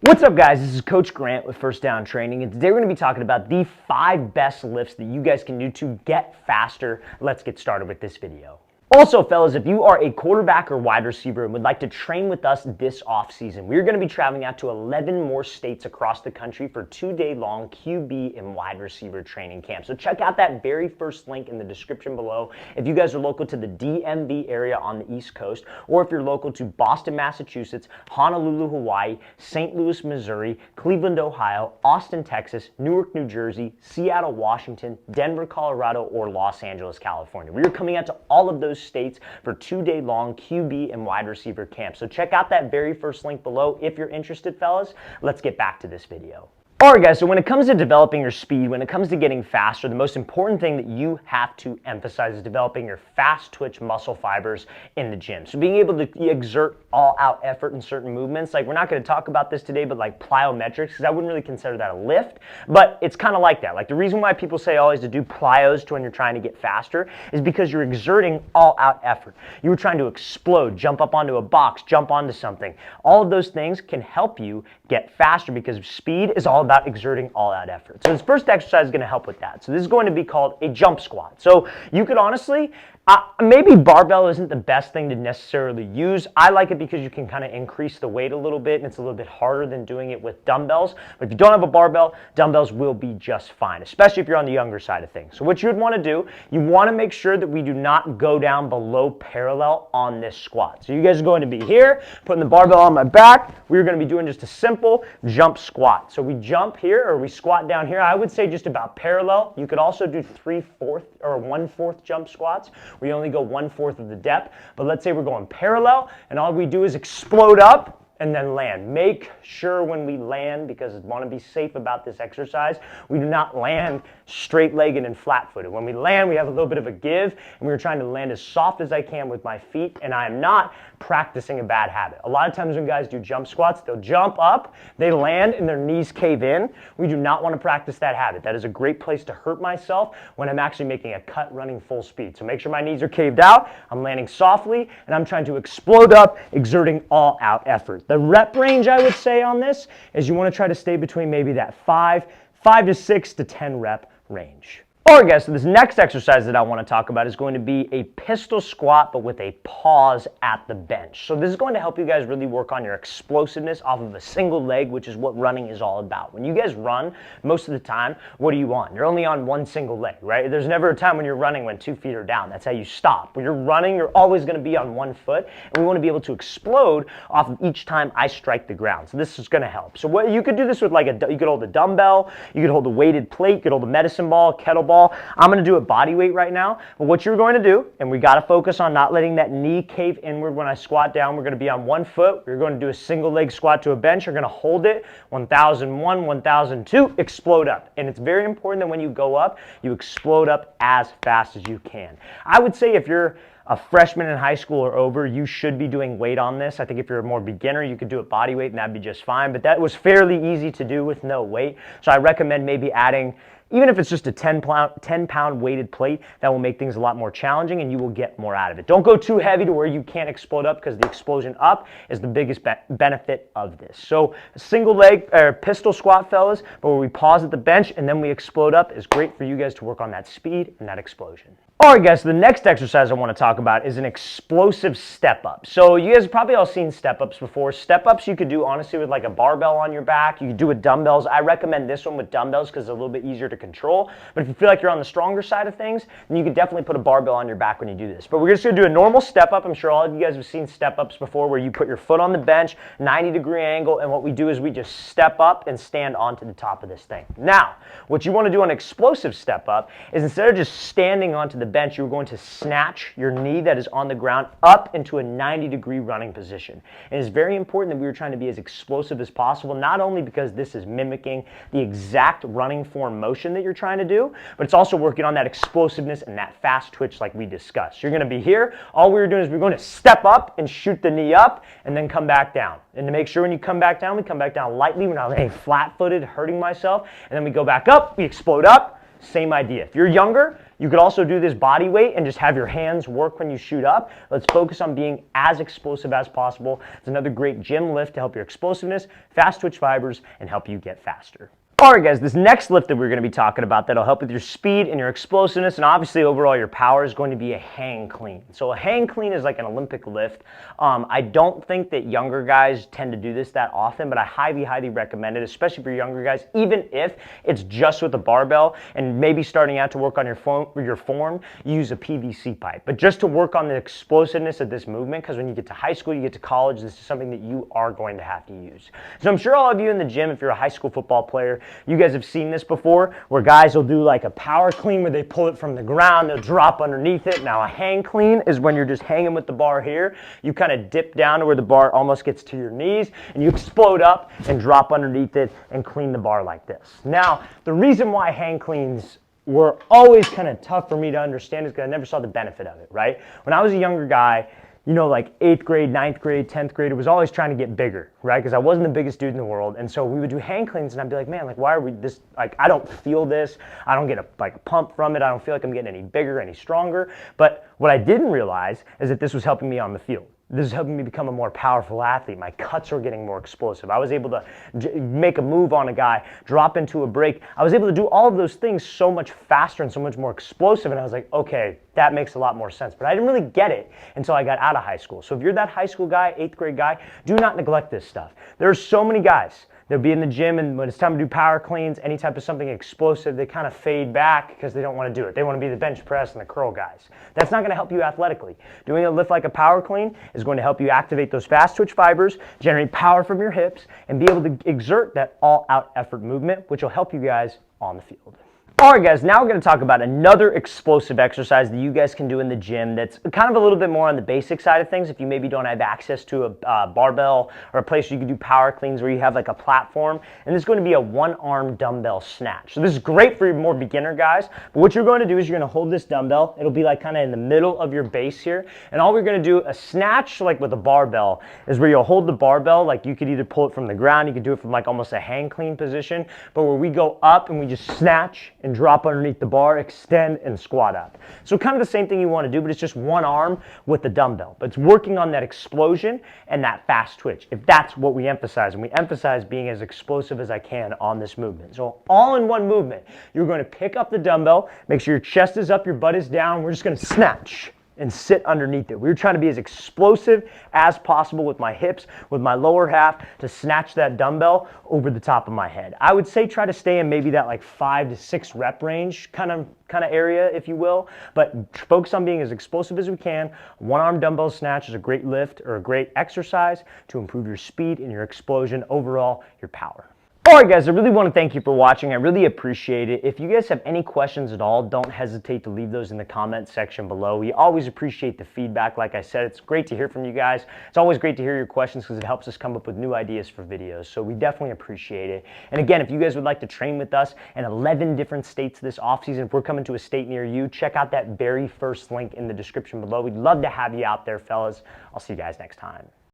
What's up, guys? This is Coach Grant with First Down Training, and today we're going to be talking about the 5 best lifts that you guys can do to get faster. Let's get started with this video. Also, fellas, if you are a quarterback or wide receiver and would like to train with us this offseason, we're going to be traveling out to 11 more states across the country for 2-day-long QB and wide receiver training camp. So check out that very first link in the description below if you guys are local to the DMV area on the East Coast, or if you're local to Boston, Massachusetts, Honolulu, Hawaii, St. Louis, Missouri, Cleveland, Ohio, Austin, Texas, Newark, New Jersey, Seattle, Washington, Denver, Colorado, or Los Angeles, California. We are coming out to all of those states for 2-day-long QB and wide receiver camp. So check out that very first link below if you're interested, fellas. Let's get back to this video. Alright guys, so when it comes to developing your speed, when it comes to getting faster, the most important thing that you have to emphasize is developing your fast twitch muscle fibers in the gym. So being able to exert all out effort in certain movements, like we're not going to talk about this today, but like plyometrics, because I wouldn't really consider that a lift, but it's kind of like that. Like the reason why people say always to do plyos to when you're trying to get faster is because you're exerting all out effort. You were trying to explode, jump up onto a box, jump onto something. All of those things can help you get faster because speed is all about exerting all out effort. So this first exercise is going to help with that. So this is going to be called a jump squat. So you could honestly, maybe barbell isn't the best thing to necessarily use. I like it because you can kind of increase the weight a little bit, and it's a little bit harder than doing it with dumbbells. But if you don't have a barbell, dumbbells will be just fine, especially if you're on the younger side of things. So what you would want to do, you want to make sure that we do not go down below parallel on this squat. So you guys are going to be here, putting the barbell on my back. We're going to be doing just a simple jump squat. So we jump here, or we squat down here. I would say just about parallel. You could also do 3/4 or 1/4 jump squats. We only go 1/4 of the depth, but let's say we're going parallel, and all we do is explode up and then land. Make sure when we land, because I want to be safe about this exercise, we do not land straight-legged and flat-footed. When we land, we have a little bit of a give, and we're trying to land as soft as I can with my feet, and I am not practicing a bad habit. A lot of times when guys do jump squats, they'll jump up, they land, and their knees cave in. We do not want to practice that habit. That is a great place to hurt myself when I'm actually making a cut running full speed. So make sure my knees are caved out, I'm landing softly, and I'm trying to explode up, exerting all out effort. The rep range, I would say, on this is you want to try to stay between maybe that 5 to 6 to 10 rep range. Alright guys, so this next exercise that I want to talk about is going to be a pistol squat, but with a pause at the bench. So this is going to help you guys really work on your explosiveness off of a single leg, which is what running is all about. When you guys run, most of the time, what do you want? You're only on one single leg, right? There's never a time when you're running when 2 feet are down. That's how you stop. When you're running, you're always going to be on 1 foot, and we want to be able to explode off of each time I strike the ground. So this is going to help. So what you could do this with, like you could hold a dumbbell, you could hold a weighted plate, you could hold a medicine ball, kettlebell. I'm going to do it body weight right now, but what you're going to do, and we got to focus on not letting that knee cave inward when I squat down. We're going to be on 1 foot. We're going to do a single leg squat to a bench. You're going to hold it, 1001, 1002, explode up. And it's very important that when you go up, you explode up as fast as you can. I would say if you're a freshman in high school or over, you should be doing weight on this. I think if you're a more beginner, you could do it body weight and that'd be just fine, but that was fairly easy to do with no weight. So I recommend maybe adding, even if it's just a 10-pound weighted plate, that will make things a lot more challenging and you will get more out of it. Don't go too heavy to where you can't explode up, because the explosion up is the biggest benefit of this. So a single leg or pistol squat, fellas, but where we pause at the bench and then we explode up is great for you guys to work on that speed and that explosion. Alright guys, so the next exercise I want to talk about is an explosive step up. So you guys have probably all seen step ups before. Step ups you could do honestly with like a barbell on your back. You could do with dumbbells. I recommend this one with dumbbells because it's a little bit easier to control. But if you feel like you're on the stronger side of things, then you could definitely put a barbell on your back when you do this. But we're just going to do a normal step up. I'm sure all of you guys have seen step ups before, where you put your foot on the bench, 90-degree angle, and what we do is we just step up and stand onto the top of this thing. Now, what you want to do on an explosive step up is, instead of just standing onto the bench, you're going to snatch your knee that is on the ground up into a 90-degree running position. And it's very important that we are trying to be as explosive as possible, not only because this is mimicking the exact running form motion that you're trying to do, but it's also working on that explosiveness and that fast twitch like we discussed. You're going to be here. All we're doing is we're going to step up and shoot the knee up and then come back down. And to make sure when you come back down, we come back down lightly. We're not laying flat-footed, hurting myself. And then we go back up, we explode up. Same idea. If you're younger, You could also do this body weight and just have your hands work when you shoot up. Let's focus on being as explosive as possible. It's another great gym lift to help your explosiveness, fast twitch fibers, and help you get faster. All right, guys, this next lift that we're going to be talking about that'll help with your speed and your explosiveness and obviously overall your power is going to be a hang clean. So a hang clean is like an Olympic lift. I don't think that younger guys tend to do this that often, but I highly recommend it, especially for younger guys, even if it's just with a barbell and maybe starting out to work on your form, use a PVC pipe. But just to work on the explosiveness of this movement, because when you get to high school, you get to college, this is something that you are going to have to use. So I'm sure all of you in the gym, if you're a high school football player, you guys have seen this before, where guys will do like a power clean where they pull it from the ground, they'll drop underneath it. Now a hang clean is when you're just hanging with the bar here. You kind of dip down to where the bar almost gets to your knees, and you explode up and drop underneath it and clean the bar like this. Now, the reason why hang cleans were always kind of tough for me to understand is because I never saw the benefit of it, right? When I was a younger guy, you know, like 8th grade, 9th grade, 10th grade, it was always trying to get bigger, right? Because I wasn't the biggest dude in the world. And so we would do hang cleans and I'd be like, man, like, why are we this, like, I don't feel this. I don't get a pump from it. I don't feel like I'm getting any bigger, any stronger. But what I didn't realize is that this was helping me on the field. This is helping me become a more powerful athlete. My cuts were getting more explosive. I was able to make a move on a guy, drop into a break. I was able to do all of those things so much faster and so much more explosive. And I was like, okay, that makes a lot more sense. But I didn't really get it until I got out of high school. So if you're that high school guy, 8th grade guy, do not neglect this stuff. There are so many guys. They'll be in the gym, and when it's time to do power cleans, any type of something explosive, they kind of fade back because they don't want to do it. They want to be the bench press and the curl guys. That's not going to help you athletically. Doing a lift like a power clean is going to help you activate those fast twitch fibers, generate power from your hips, and be able to exert that all-out effort movement, which will help you guys on the field. All right, guys, now we're going to talk about another explosive exercise that you guys can do in the gym that's kind of a little bit more on the basic side of things if you maybe don't have access to a barbell or a place where you can do power cleans where you have like a platform. And this is going to be a one-arm dumbbell snatch. So this is great for your more beginner guys. But what you're going to do is you're going to hold this dumbbell. It'll be like kind of in the middle of your base here. And all we're going to do, a snatch like with a barbell, is where you'll hold the barbell. Like you could either pull it from the ground, you could do it from like almost a hang clean position. But where we go up and we just snatch and drop underneath the bar, extend, and squat up. So kind of the same thing you want to do, but it's just one arm with the dumbbell. But it's working on that explosion and that fast twitch, if that's what we emphasize. And we emphasize being as explosive as I can on this movement. So all in one movement, you're going to pick up the dumbbell, make sure your chest is up, your butt is down. We're just going to snatch and sit underneath it. We're trying to be as explosive as possible with my hips, with my lower half, to snatch that dumbbell over the top of my head. I would say try to stay in maybe that like 5 to 6 rep range kind of area, if you will, but focus on being as explosive as we can. One arm dumbbell snatch is a great lift or a great exercise to improve your speed and your explosion, overall your power. Alright guys, I really want to thank you for watching. I really appreciate it. If you guys have any questions at all, don't hesitate to leave those in the comment section below. We always appreciate the feedback. Like I said, it's great to hear from you guys. It's always great to hear your questions because it helps us come up with new ideas for videos. So we definitely appreciate it. And again, if you guys would like to train with us in 11 different states this offseason, if we're coming to a state near you, check out that very first link in the description below. We'd love to have you out there, fellas. I'll see you guys next time.